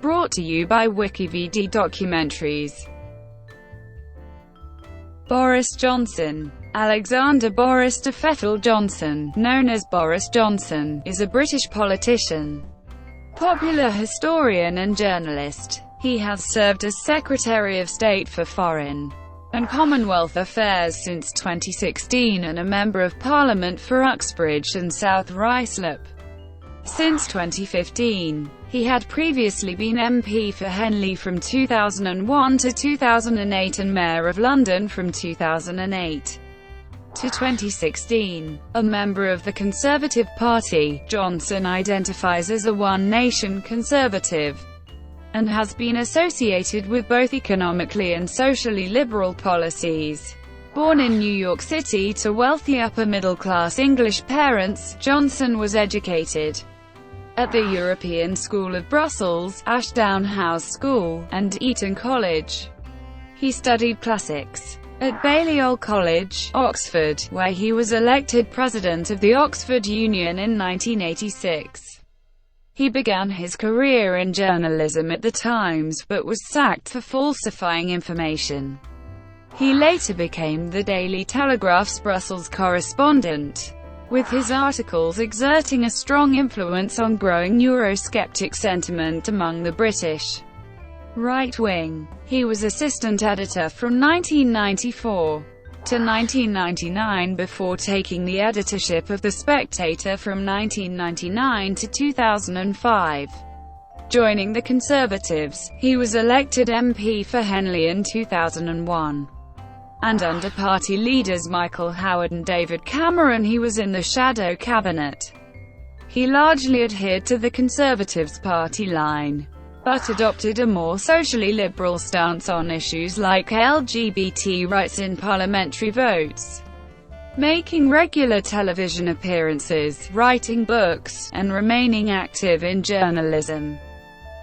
Brought to you by WikiVidi Documentaries. Boris Johnson. Alexander Boris de Fethel Johnson, known as Boris Johnson, is a British politician, popular historian and journalist. He has served as Secretary of State for Foreign and Commonwealth Affairs since 2016 and a Member of Parliament for Uxbridge and South Ruislip since 2015. He had previously been MP for Henley from 2001 to 2008 and Mayor of London from 2008 to 2016. A member of the Conservative Party, Johnson identifies as a one-nation conservative and has been associated with both economically and socially liberal policies. Born in New York City to wealthy upper-middle-class English parents, Johnson was educated at the European School of Brussels, Ashdown House School, and Eton College. He studied classics at Balliol College, Oxford, where he was elected president of the Oxford Union in 1986. He began his career in journalism at The Times, but was sacked for falsifying information. He later became the Daily Telegraph's Brussels correspondent, with his articles exerting a strong influence on growing Eurosceptic sentiment among the British right wing. He was assistant editor from 1994 to 1999 before taking the editorship of The Spectator from 1999 to 2005. Joining the Conservatives, he was elected MP for Henley in 2001. And under party leaders Michael Howard and David Cameron he was in the shadow cabinet. He largely adhered to the Conservatives' party line, but adopted a more socially liberal stance on issues like LGBT rights in parliamentary votes, making regular television appearances, writing books, and remaining active in journalism.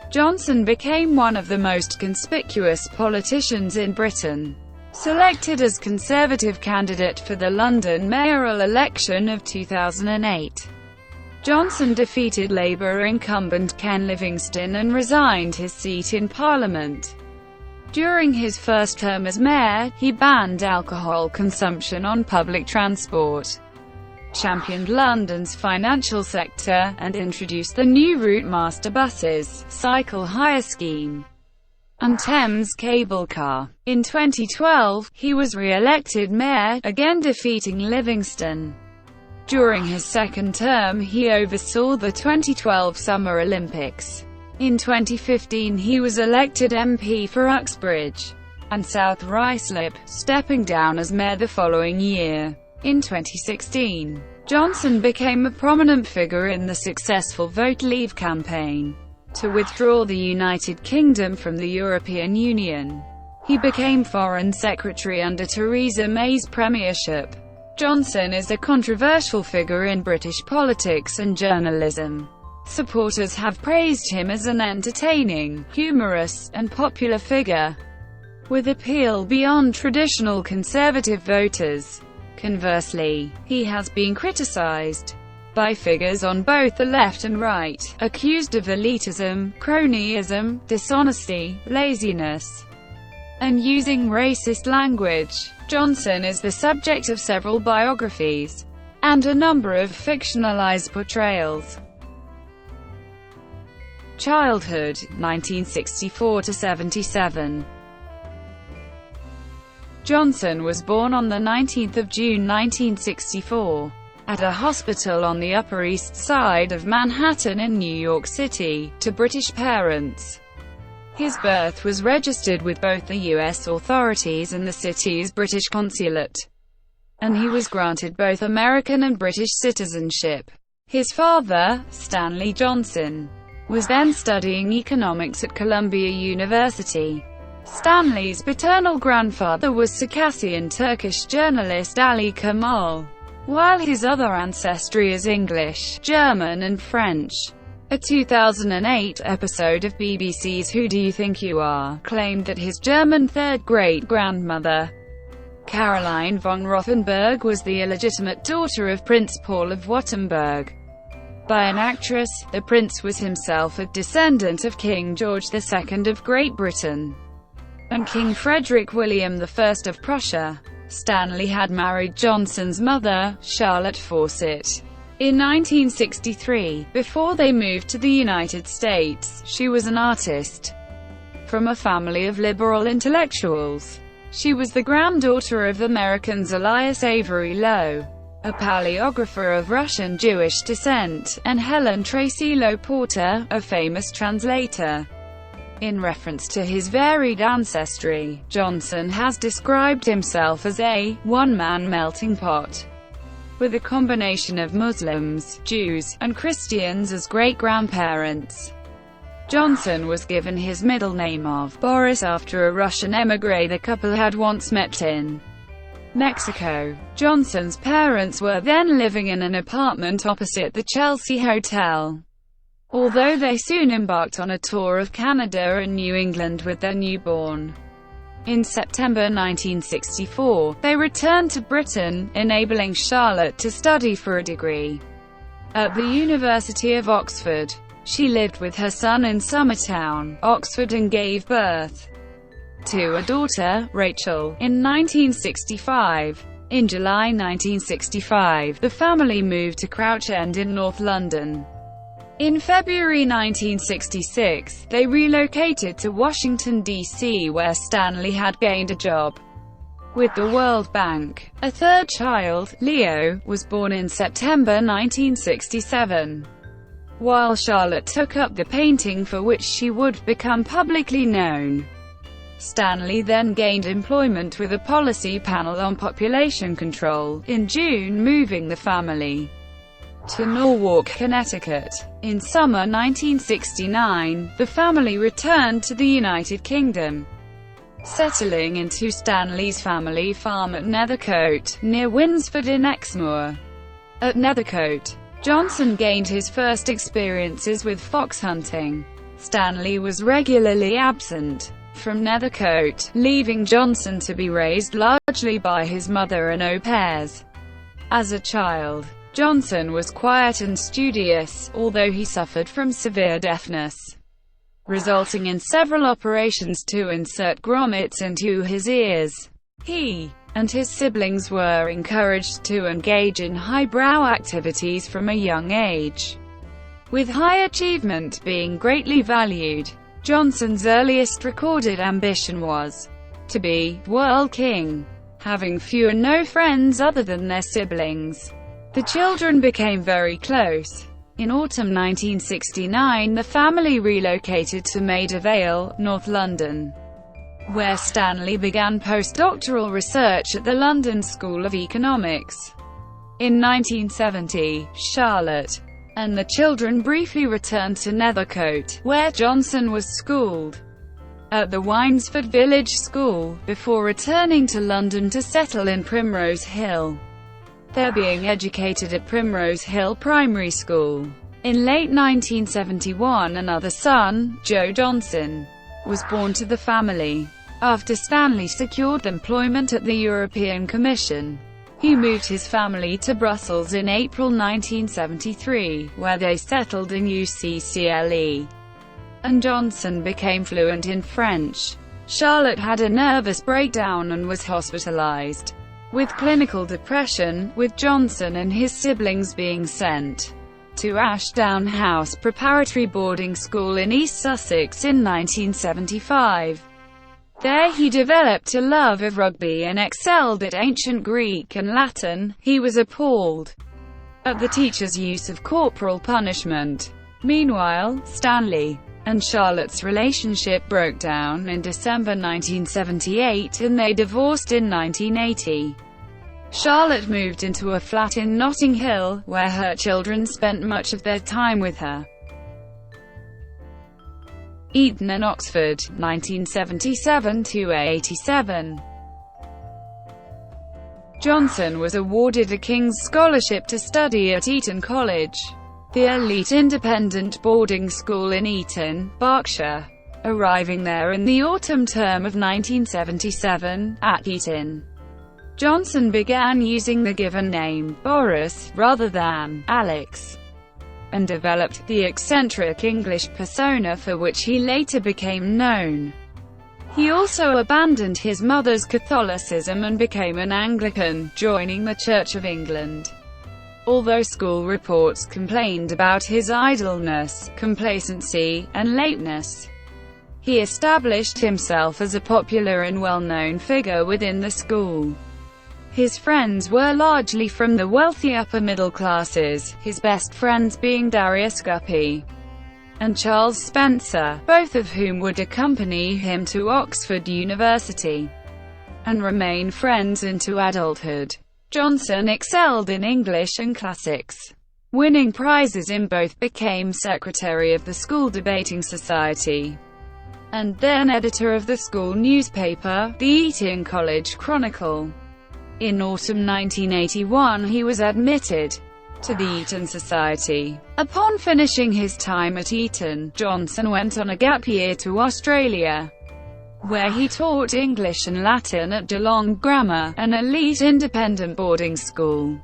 Johnson became one of the most conspicuous politicians in Britain. Selected as Conservative candidate for the London mayoral election of 2008. Johnson defeated Labour incumbent Ken Livingstone and resigned his seat in Parliament. During his first term as mayor, he banned alcohol consumption on public transport, championed London's financial sector, and introduced the new Route Master buses, cycle hire scheme, and Thames cable car. In 2012, he was re-elected mayor, again defeating Livingstone. During his second term he oversaw the 2012 Summer Olympics. In 2015 he was elected MP for Uxbridge and South Ruislip, stepping down as mayor the following year. In 2016, Johnson became a prominent figure in the successful Vote Leave campaign to withdraw the United Kingdom from the European Union. He became Foreign Secretary under Theresa May's premiership. Johnson is a controversial figure in British politics and journalism. Supporters have praised him as an entertaining, humorous, and popular figure, with appeal beyond traditional Conservative voters. Conversely, he has been criticised by figures on both the left and right, accused of elitism, cronyism, dishonesty, laziness, and using racist language. Johnson is the subject of several biographies and a number of fictionalized portrayals. Childhood, 1964 to 77. Johnson was born on the 19th of June 1964 at a hospital on the Upper East Side of Manhattan in New York City, to British parents. His birth was registered with both the U.S. authorities and the city's British consulate, and he was granted both American and British citizenship. His father, Stanley Johnson, was then studying economics at Columbia University. Stanley's paternal grandfather was Circassian Turkish journalist Ali Kemal, while his other ancestry is English, German and French. A 2008 episode of BBC's Who Do You Think You Are? Claimed that his German third-great-grandmother, Caroline von Rothenburg, was the illegitimate daughter of Prince Paul of Württemberg. by an actress. The prince was himself a descendant of King George II of Great Britain and King Frederick William I of Prussia. Stanley had married Johnson's mother, Charlotte Fawcett, in 1963. Before they moved to the United States, she was an artist from a family of liberal intellectuals. She was the granddaughter of Americans Elias Avery Lowe, a paleographer of Russian Jewish descent, and Helen Tracy Lowe Porter, a famous translator. In reference to his varied ancestry, Johnson has described himself as a one-man melting pot, with a combination of Muslims, Jews, and Christians as great-grandparents. Johnson was given his middle name of Boris after a Russian émigré the couple had once met in Mexico. Johnson's parents were then living in an apartment opposite the Chelsea Hotel, although they soon embarked on a tour of Canada and New England with their newborn. In September 1964, they returned to Britain, enabling Charlotte to study for a degree at the University of Oxford. She lived with her son in Summertown, Oxford, and gave birth to a daughter, Rachel, in 1965. In July 1965, the family moved to Crouch End in North London. In February 1966, they relocated to Washington, D.C., where Stanley had gained a job with the World Bank. A third child, Leo, was born in September 1967. While Charlotte took up the painting for which she would become publicly known, Stanley then gained employment with a policy panel on population control, in June, moving the family to Norwalk, Connecticut. In summer 1969, the family returned to the United Kingdom, settling into Stanley's family farm at Nethercote, near Winsford in Exmoor. At Nethercote, Johnson gained his first experiences with fox hunting. Stanley was regularly absent from Nethercote, leaving Johnson to be raised largely by his mother and au pairs. As a child, Johnson was quiet and studious, although he suffered from severe deafness, resulting in several operations to insert grommets into his ears. He and his siblings were encouraged to engage in highbrow activities from a young age, with high achievement being greatly valued. Johnson's earliest recorded ambition was to be world king, having few and no friends other than their siblings. The children became very close. In autumn 1969, the family relocated to Maida Vale, North London, where Stanley began postdoctoral research at the London School of Economics. In 1970, Charlotte and the children briefly returned to Nethercote, where Johnson was schooled at the Winesford Village School, before returning to London to settle in Primrose Hill, there being educated at Primrose Hill Primary School. In late 1971, another son, Joe Johnson, was born to the family. After Stanley secured employment at the European Commission, he moved his family to Brussels in April 1973, where they settled in UCCLE, and Johnson became fluent in French. Charlotte had a nervous breakdown and was hospitalized with clinical depression, with Johnson and his siblings being sent to Ashdown House Preparatory Boarding School in East Sussex in 1975. There he developed a love of rugby and excelled at ancient Greek and Latin. He was appalled at the teachers' use of corporal punishment. Meanwhile, Stanley and Charlotte's relationship broke down in December 1978, and they divorced in 1980. Charlotte moved into a flat in Notting Hill, where her children spent much of their time with her. Eton and Oxford, 1977–87. Johnson was awarded a King's Scholarship to study at Eton College, the elite independent boarding school in Eton, Berkshire. Arriving there in the autumn term of 1977, at Eton, Johnson began using the given name, Boris, rather than Alex. and developed the eccentric English persona for which he later became known. He also abandoned his mother's Catholicism and became an Anglican, joining the Church of England. Although school reports complained about his idleness, complacency, and lateness, he established himself as a popular and well-known figure within the school. His friends were largely from the wealthy upper-middle classes, his best friends being Darius Guppy and Charles Spencer, both of whom would accompany him to Oxford University and remain friends into adulthood. Johnson excelled in English and classics, winning prizes in both, became secretary of the school debating society, and then editor of the school newspaper, the Eton College Chronicle. In autumn 1981 he was admitted to the Eton Society. Upon finishing his time at Eton, Johnson went on a gap year to Australia, where he taught English and Latin at Geelong Grammar, an elite independent boarding school.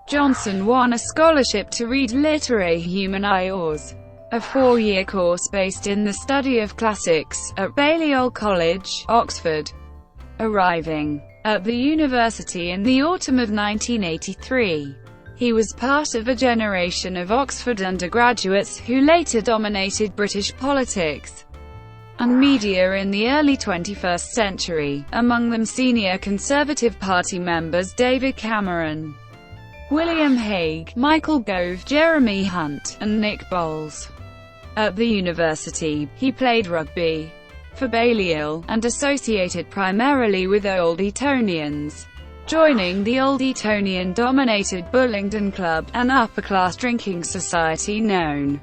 Johnson won a scholarship to read Literae Humaniores, a 4-year course based in the study of classics, at Balliol College, Oxford. Arriving at the university in the autumn of 1983, he was part of a generation of Oxford undergraduates who later dominated British politics and media in the early 21st century, among them senior Conservative Party members David Cameron, William Hague, Michael Gove, Jeremy Hunt, and Nick Bowles. At the university, he played rugby for Balliol, and associated primarily with Old Etonians, joining the Old Etonian-dominated Bullingdon Club, an upper-class drinking society known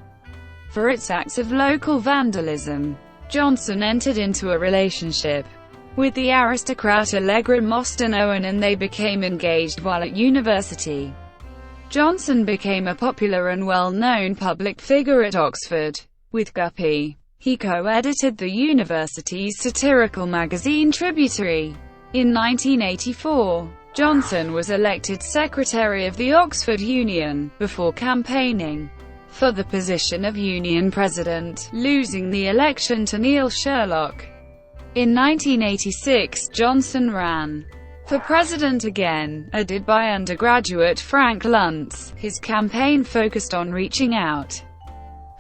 for its acts of local vandalism. Johnson entered into a relationship with the aristocrat Allegra Mostyn Owen and they became engaged while at university. Johnson became a popular and well-known public figure at Oxford. With Guppy, he co-edited the university's satirical magazine Tributary. In 1984, Johnson was elected secretary of the Oxford Union, before campaigning for the position of Union president, losing the election to Neil Sherlock. In 1986, Johnson ran for president again, aided by undergraduate Frank Luntz. His campaign focused on reaching out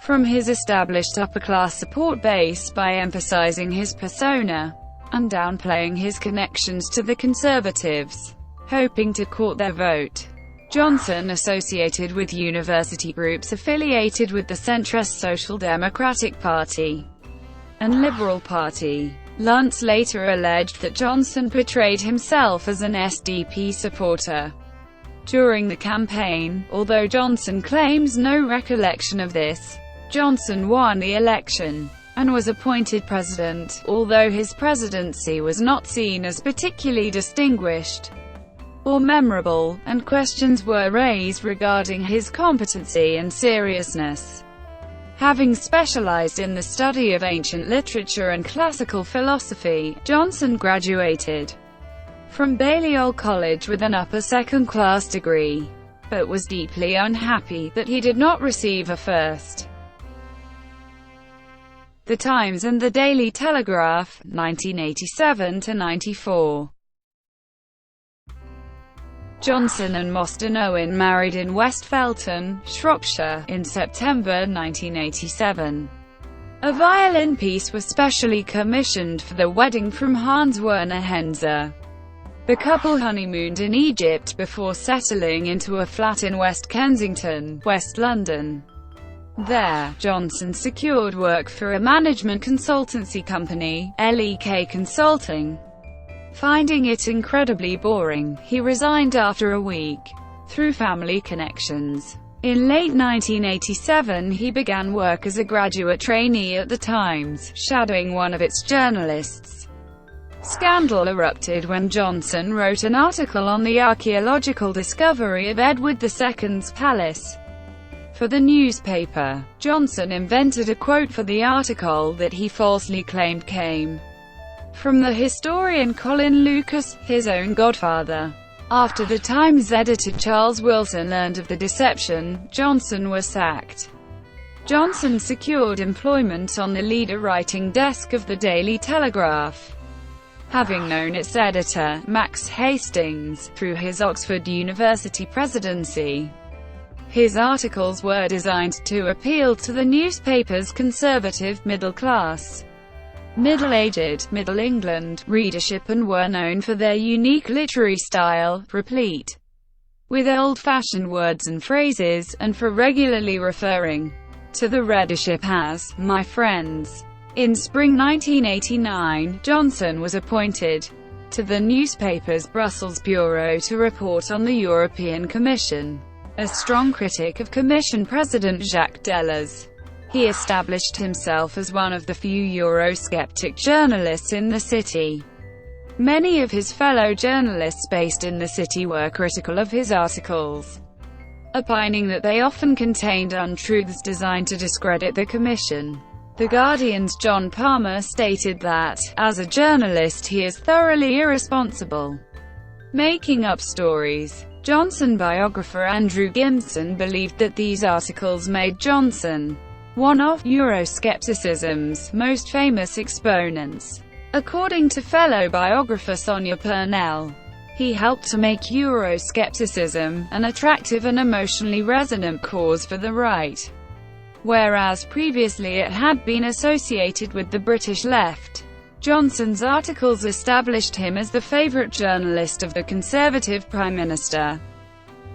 from his established upper-class support base by emphasizing his persona and downplaying his connections to the Conservatives, hoping to court their vote. Johnson associated with university groups affiliated with the centrist Social Democratic Party and Liberal Party. Luntz later alleged that Johnson portrayed himself as an SDP supporter during the campaign, although Johnson claims no recollection of this. Johnson won the election and was appointed president, although his presidency was not seen as particularly distinguished or memorable, and questions were raised regarding his competency and seriousness. Having specialized in the study of ancient literature and classical philosophy, Johnson graduated from Balliol College with an upper second-class degree, but was deeply unhappy that he did not receive a first. The Times and the Daily Telegraph, 1987–94. Johnson and Mostyn Owen married in West Felton, Shropshire, in September 1987. A violin piece was specially commissioned for the wedding from Hans Werner Henze. The couple honeymooned in Egypt before settling into a flat in West Kensington, West London. There, Johnson secured work for a management consultancy company, LEK Consulting. Finding it incredibly boring, he resigned after a week. Through family connections, in late 1987 he began work as a graduate trainee at The Times, shadowing one of its journalists. Scandal erupted when Johnson wrote an article on the archaeological discovery of Edward II's palace for the newspaper. Johnson invented a quote for the article that he falsely claimed came from the historian Colin Lucas, his own godfather. After the Times editor Charles Wilson learned of the deception, Johnson was sacked. Johnson secured employment on the leader writing desk of the Daily Telegraph, having known its editor, Max Hastings, through his Oxford University presidency. His articles were designed to appeal to the newspaper's conservative, middle-class, middle-aged, Middle England readership and were known for their unique literary style, replete with old-fashioned words and phrases, and for regularly referring to the readership as "my friends." In spring 1989, Johnson was appointed to the newspaper's Brussels bureau to report on the European Commission. A strong critic of Commission President Jacques Delors, he established himself as one of the few Eurosceptic journalists in the city. Many of his fellow journalists based in the city were critical of his articles, opining that they often contained untruths designed to discredit the Commission. The Guardian's John Palmer stated that, as a journalist he is thoroughly irresponsible, making up stories. Johnson biographer Andrew Gimson believed that these articles made Johnson one of Euroscepticism's most famous exponents. According to fellow biographer Sonia Purnell, he helped to make Euroscepticism an attractive and emotionally resonant cause for the right, whereas previously it had been associated with the British left. Johnson's articles established him as the favourite journalist of the Conservative Prime Minister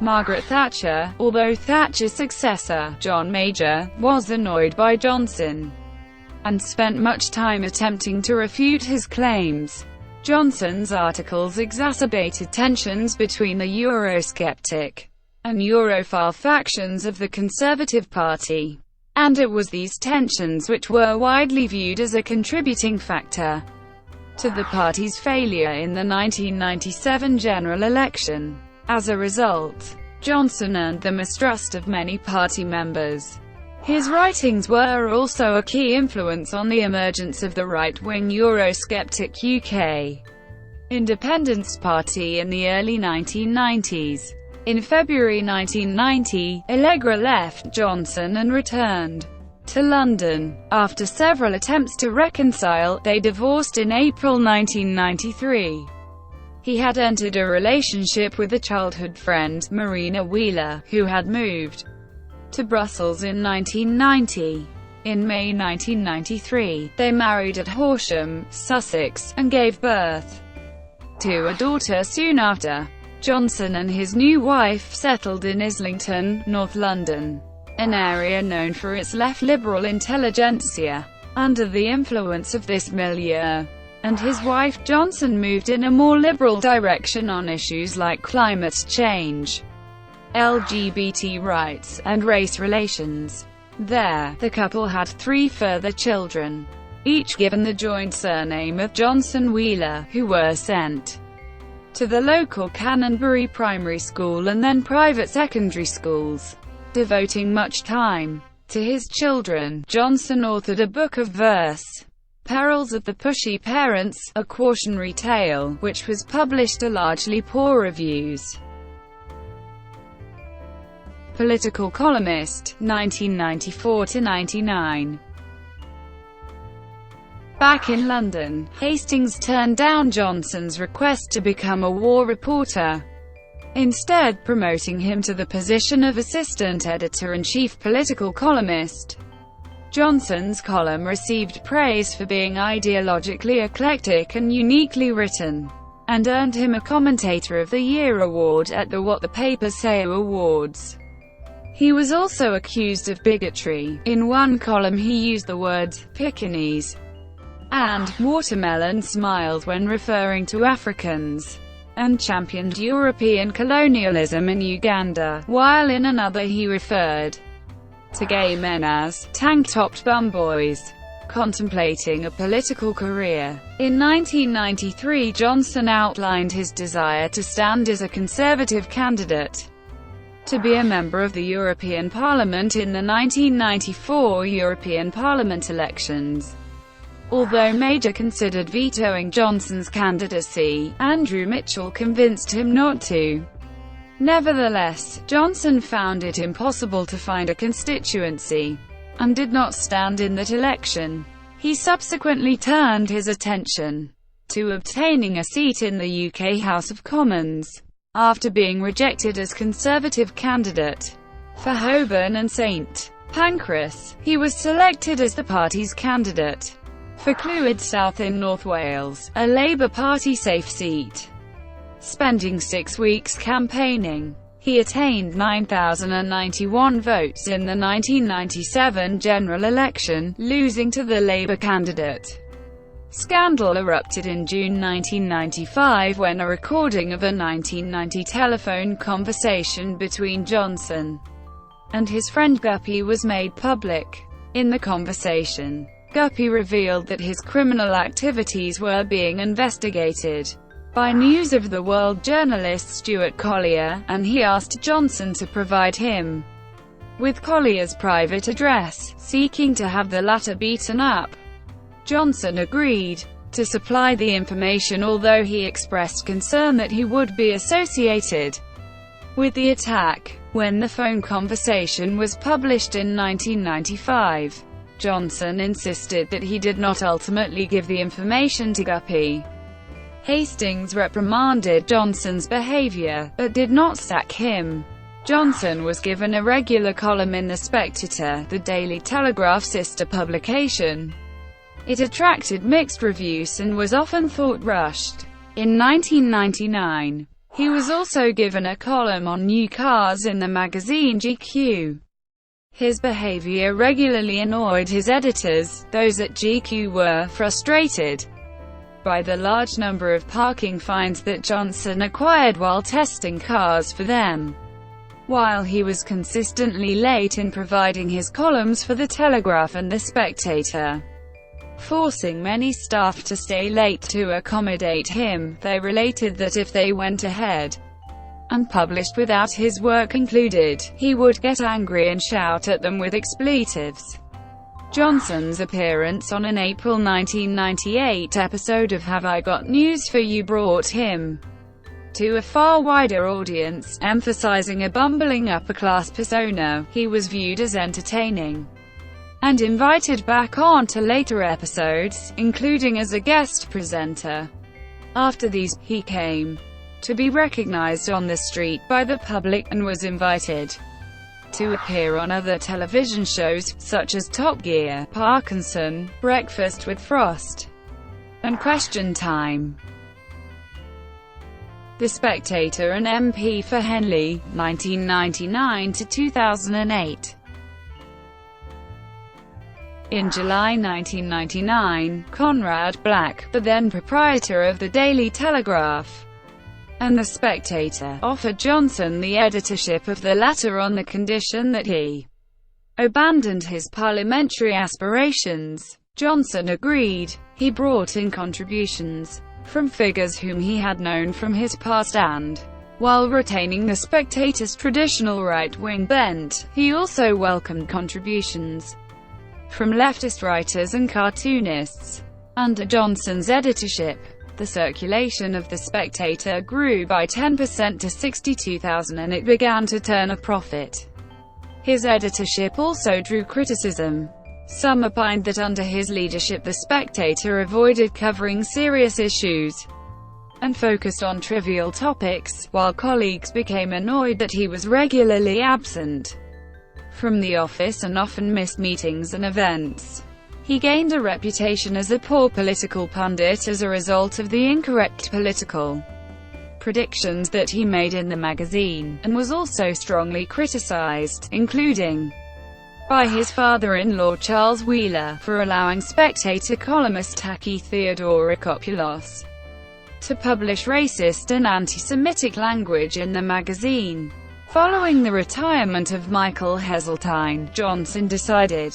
Margaret Thatcher, although Thatcher's successor, John Major, was annoyed by Johnson and spent much time attempting to refute his claims. Johnson's articles exacerbated tensions between the Eurosceptic and Europhile factions of the Conservative Party, and it was these tensions which were widely viewed as a contributing factor to the party's failure in the 1997 general election. As a result, Johnson earned the mistrust of many party members. His writings were also a key influence on the emergence of the right-wing Eurosceptic UK Independence Party in the early 1990s. In February 1990, Allegra left Johnson and returned to London. After several attempts to reconcile, they divorced in April 1993. He had entered a relationship with a childhood friend, Marina Wheeler, who had moved to Brussels in 1990. In May 1993, they married at Horsham, Sussex, and gave birth to a daughter soon after. Johnson and his new wife settled in Islington, North London, an area known for its left-liberal intelligentsia. Under the influence of this milieu and his wife, Johnson moved in a more liberal direction on issues like climate change, LGBT rights, and race relations. There, the couple had 3 further children, each given the joint surname of Johnson-Wheeler, who were sent to the local Canonbury primary school and then private secondary schools. Devoting much time to his children, Johnson authored a book of verse, Perils of the Pushy Parents, a cautionary tale, which was published to largely poor reviews. Political columnist, 1994–99. Back in London, Hastings turned down Johnson's request to become a war reporter, instead promoting him to the position of assistant editor-in-chief political columnist. Johnson's column received praise for being ideologically eclectic and uniquely written, and earned him a Commentator of the Year award at the What the Papers Say Awards. He was also accused of bigotry. In one column he used the words Pekingese and watermelon smiles when referring to Africans, and championed European colonialism in Uganda, while in another he referred to gay men as tank-topped bumboys, contemplating a political career. In 1993, Johnson outlined his desire to stand as a Conservative candidate to be a member of the European Parliament in the 1994 European Parliament elections. Although Major considered vetoing Johnson's candidacy, Andrew Mitchell convinced him not to. Nevertheless, Johnson found it impossible to find a constituency, and did not stand in that election. He subsequently turned his attention to obtaining a seat in the UK House of Commons, after being rejected as Conservative candidate for Holborn and St Pancras. He was selected as the party's candidate for Clwyd South in North Wales, a Labour Party safe seat. Spending 6 weeks campaigning, he attained 9,091 votes in the 1997 general election, losing to the Labour candidate. Scandal erupted in June 1995 when a recording of a 1990 telephone conversation between Johnson and his friend Guppy was made public. In the conversation, Guppy revealed that his criminal activities were being investigated by News of the World journalist Stuart Collier, and he asked Johnson to provide him with Collier's private address, seeking to have the latter beaten up. Johnson agreed to supply the information, although he expressed concern that he would be associated with the attack. When the phone conversation was published in 1995, Johnson insisted that he did not ultimately give the information to Guppy. Hastings reprimanded Johnson's behavior, but did not sack him. Johnson was given a regular column in The Spectator, the Daily Telegraph sister publication. It attracted mixed reviews and was often thought rushed. In 1999, he was also given a column on new cars in the magazine GQ. His behavior regularly annoyed his editors. Those at GQ were frustrated by the large number of parking fines that Johnson acquired while testing cars for them, while he was consistently late in providing his columns for The Telegraph and The Spectator, forcing many staff to stay late to accommodate him. They related that if they went ahead and published without his work included, he would get angry and shout at them with expletives. Johnson's appearance on an April 1998 episode of Have I Got News for You brought him to a far wider audience, emphasizing a bumbling upper-class persona. He was viewed as entertaining and invited back on to later episodes, including as a guest presenter. After these, he came to be recognized on the street by the public, and was invited to appear on other television shows, such as Top Gear, Parkinson, Breakfast with Frost, and Question Time. The Spectator and MP for Henley, 1999 to 2008. In July 1999, Conrad Black, the then proprietor of the Daily Telegraph and The Spectator, offered Johnson the editorship of the latter on the condition that he abandoned his parliamentary aspirations. Johnson agreed. He brought in contributions from figures whom he had known from his past, and, while retaining The Spectator's traditional right-wing bent, he also welcomed contributions from leftist writers and cartoonists. Under Johnson's editorship, the circulation of The Spectator grew by 10% to 62,000, and it began to turn a profit. His editorship also drew criticism. Some opined that under his leadership The Spectator avoided covering serious issues and focused on trivial topics, while colleagues became annoyed that he was regularly absent from the office and often missed meetings and events. He gained a reputation as a poor political pundit as a result of the incorrect political predictions that he made in the magazine, and was also strongly criticized, including by his father-in-law Charles Wheeler, for allowing Spectator columnist Taki Theodorakopoulos to publish racist and anti-Semitic language in the magazine. Following the retirement of Michael Heseltine, Johnson decided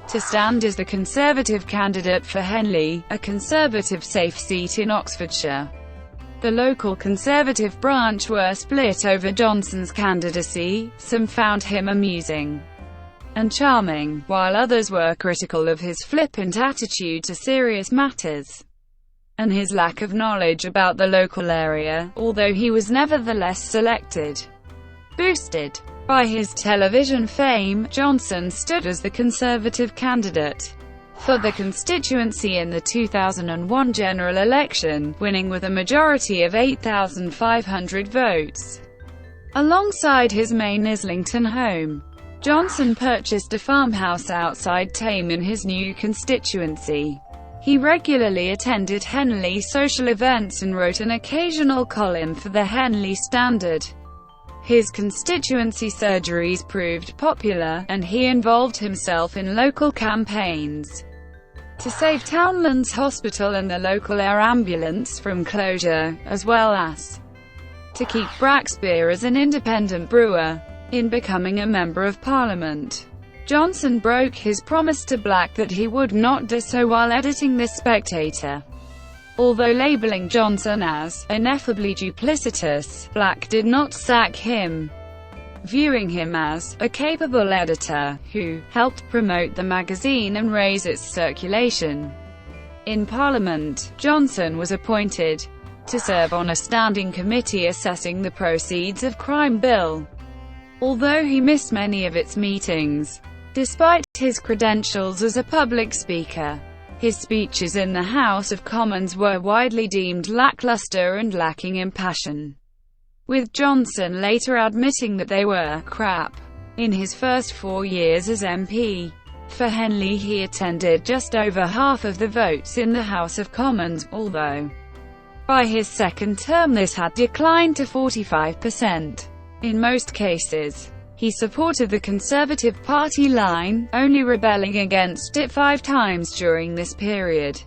to stand as the Conservative candidate for Henley, a Conservative safe seat in Oxfordshire. The local Conservative branch were split over Johnson's candidacy. Some found him amusing, and charming, while others were critical of his flippant attitude to serious matters and his lack of knowledge about the local area, although he was nevertheless selected. Boosted by his television fame, Johnson stood as the Conservative candidate for the constituency in the 2001 general election, winning with a majority of 8,500 votes. Alongside his main Islington home, Johnson purchased a farmhouse outside Thame in his new constituency. He regularly attended Henley social events and wrote an occasional column for the Henley Standard. His constituency surgeries proved popular, and he involved himself in local campaigns to save Townlands Hospital and the local air ambulance from closure, as well as to keep Braxbeer as an independent brewer. In becoming a Member of Parliament, Johnson broke his promise to Black that he would not do so while editing The Spectator. Although labelling Johnson as ineffably duplicitous, Black did not sack him, viewing him as a capable editor who helped promote the magazine and raise its circulation. In Parliament, Johnson was appointed to serve on a standing committee assessing the Proceeds of Crime Bill, although he missed many of its meetings. Despite his credentials as a public speaker, his speeches in the House of Commons were widely deemed lackluster and lacking in passion, with Johnson later admitting that they were crap. In his first 4 years as MP for Henley, he attended just over half of the votes in the House of Commons, although by his second term this had declined to 45%. In most cases, he supported the Conservative Party line, only rebelling against it 5 times during this period,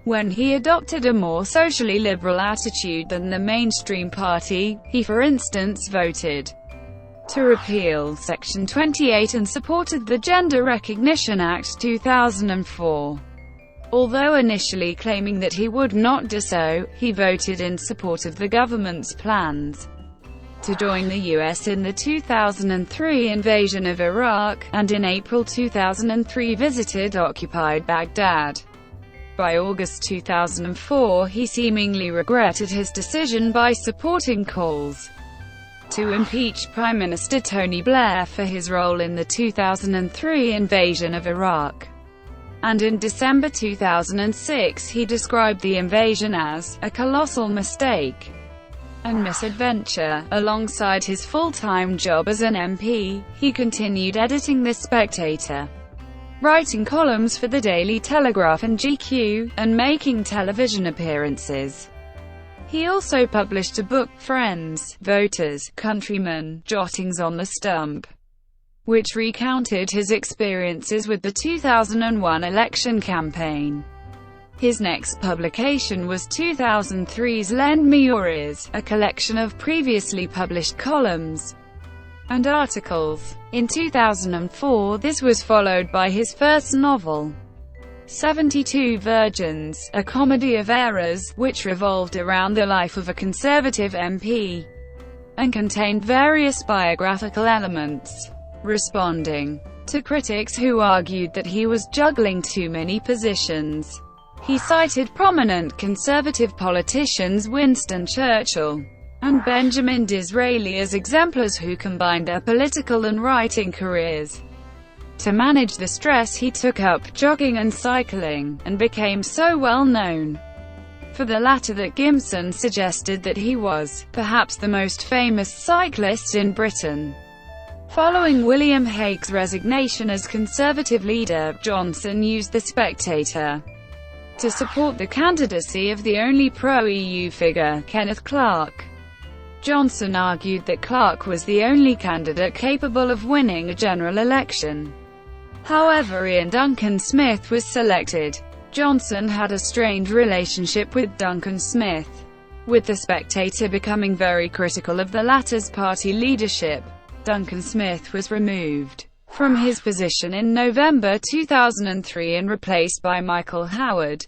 when he adopted a more socially liberal attitude than the mainstream party. He, for instance, voted to repeal Section 28 and supported the Gender Recognition Act 2004. Although initially claiming that he would not do so, he voted in support of the government's plans to join the US in the 2003 invasion of Iraq, and in April 2003 visited occupied Baghdad. By August 2004, he seemingly regretted his decision by supporting calls to impeach Prime Minister Tony Blair for his role in the 2003 invasion of Iraq. And in December 2006 he described the invasion as a colossal mistake and misadventure. Alongside his full-time job as an MP, he continued editing The Spectator, writing columns for the Daily Telegraph and GQ, and making television appearances. He also published a book, Friends, Voters, Countrymen, Jottings on the Stump, which recounted his experiences with the 2001 election campaign. His next publication was 2003's Lend Me Your Ears, a collection of previously published columns and articles. In 2004, this was followed by his first novel, 72 Virgins, a comedy of errors, which revolved around the life of a Conservative MP and contained various biographical elements. Responding to critics who argued that he was juggling too many positions, he cited prominent Conservative politicians Winston Churchill and Benjamin Disraeli as exemplars who combined their political and writing careers. To manage the stress, he took up jogging and cycling, and became so well known for the latter that Gimson suggested that he was, perhaps, the most famous cyclist in Britain. Following William Hague's resignation as Conservative leader, Johnson used The Spectator to support the candidacy of the only pro-EU figure, Kenneth Clarke. Johnson argued that Clarke was the only candidate capable of winning a general election. However, Ian Duncan Smith was selected. Johnson had a strained relationship with Duncan Smith, with The Spectator becoming very critical of the latter's party leadership. Duncan Smith was removed from his position in November 2003 and replaced by Michael Howard.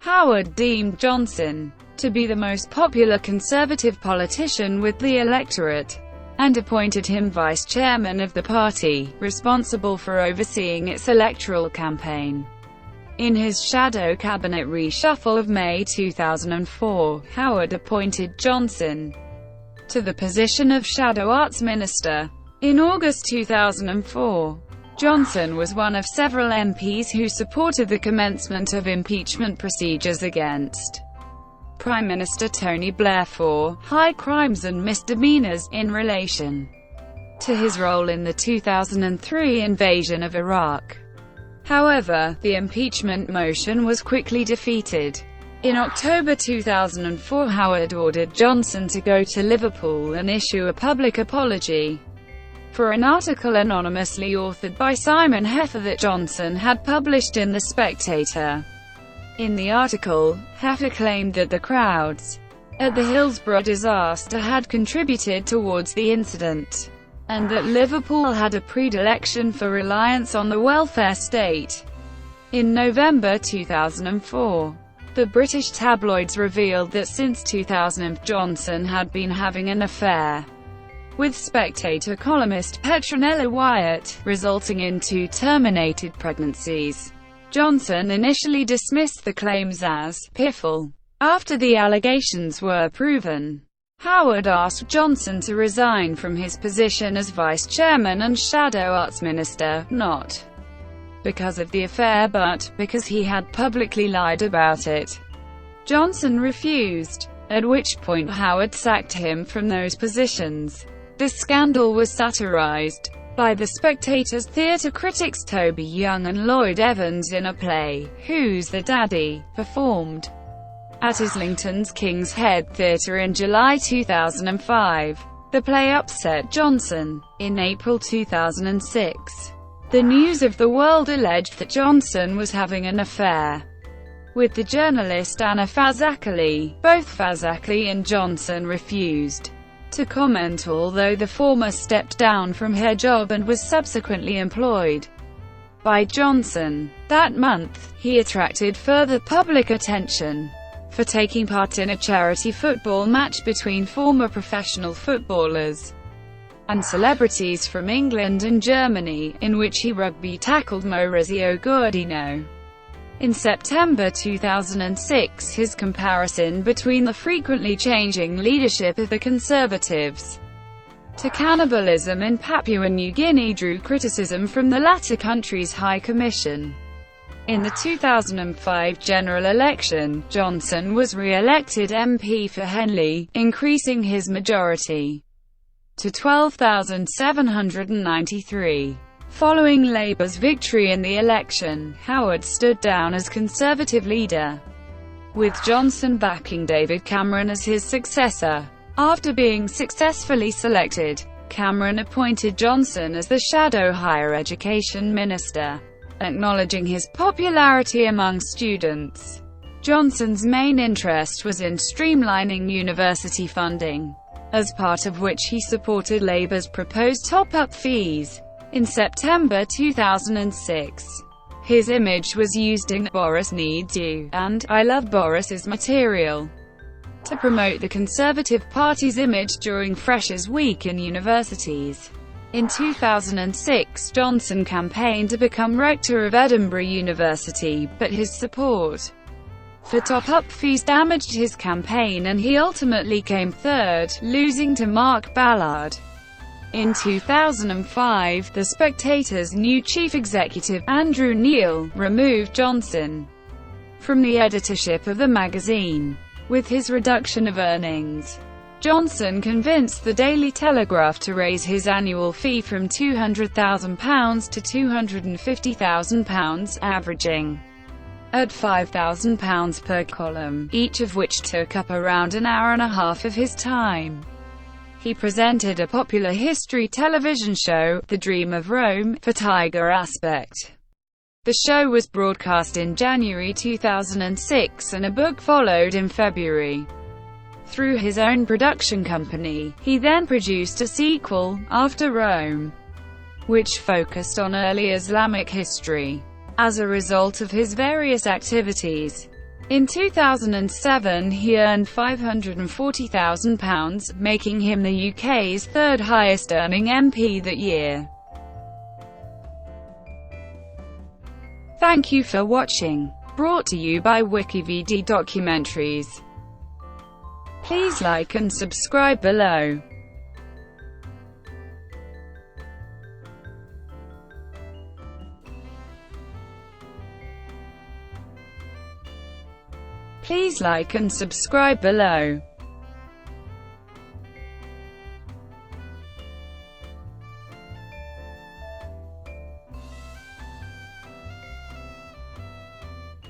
Howard deemed Johnson to be the most popular Conservative politician with the electorate, and appointed him vice chairman of the party, responsible for overseeing its electoral campaign. In his shadow cabinet reshuffle of May 2004, Howard appointed Johnson to the position of Shadow Arts Minister. In August 2004, Johnson was one of several MPs who supported the commencement of impeachment procedures against Prime Minister Tony Blair for high crimes and misdemeanors in relation to his role in the 2003 invasion of Iraq. However, the impeachment motion was quickly defeated. In October 2004, Howard ordered Johnson to go to Liverpool and issue a public apology for an article anonymously authored by Simon Heffer that Johnson had published in The Spectator. In the article, Heffer claimed that the crowds at the Hillsborough disaster had contributed towards the incident, and that Liverpool had a predilection for reliance on the welfare state. In November 2004, the British tabloids revealed that since 2000, Johnson had been having an affair with Spectator columnist Petronella Wyatt, resulting in 2 terminated pregnancies. Johnson initially dismissed the claims as piffle. After the allegations were proven, Howard asked Johnson to resign from his position as vice chairman and shadow arts minister, not because of the affair but because he had publicly lied about it. Johnson refused, at which point Howard sacked him from those positions. The scandal was satirized by The Spectator's theatre critics Toby Young and Lloyd Evans in a play, Who's the Daddy?, performed at Islington's King's Head Theatre in July 2005. The play upset Johnson. In April 2006, the News of the World alleged that Johnson was having an affair with the journalist Anna Fazakerley. Both Fazakerley and Johnson refused to comment, although the former stepped down from her job and was subsequently employed by Johnson. That month, he attracted further public attention for taking part in a charity football match between former professional footballers and celebrities from England and Germany, in which he rugby tackled Maurizio Guardino. In September 2006, his comparison between the frequently changing leadership of the Conservatives to cannibalism in Papua New Guinea drew criticism from the latter country's High Commission. In the 2005 general election, Johnson was re-elected MP for Henley, increasing his majority to 12,793. Following Labour's victory in the election, Howard stood down as Conservative leader, with Johnson backing David Cameron as his successor. After being successfully selected, Cameron appointed Johnson as the shadow higher education minister, acknowledging his popularity among students. Johnson's main interest was in streamlining university funding, as part of which he supported Labour's proposed top-up fees. In September 2006, his image was used in "Boris Needs You" and "I Love Boris's" material to promote the Conservative Party's image during Freshers' Week in universities. In 2006, Johnson campaigned to become rector of Edinburgh University, but his support for top-up fees damaged his campaign and he ultimately came third, losing to Mark Ballard. In 2005, The Spectator's new chief executive, Andrew Neil, removed Johnson from the editorship of the magazine. With his reduction of earnings, Johnson convinced the Daily Telegraph to raise his annual fee from £200,000 to £250,000, averaging at £5,000 per column, each of which took up around an hour and a half of his time. He presented a popular history television show, The Dream of Rome, for Tiger Aspect. The show was broadcast in January 2006 and a book followed in February. Through his own production company, he then produced a sequel, After Rome, which focused on early Islamic history. As a result of his various activities, In 2007 he earned £540,000, making him the UK's third highest earning MP that year. Thank you for watching. Brought to you by WikiVidi Documentaries. Please like and subscribe below. Please like and subscribe below.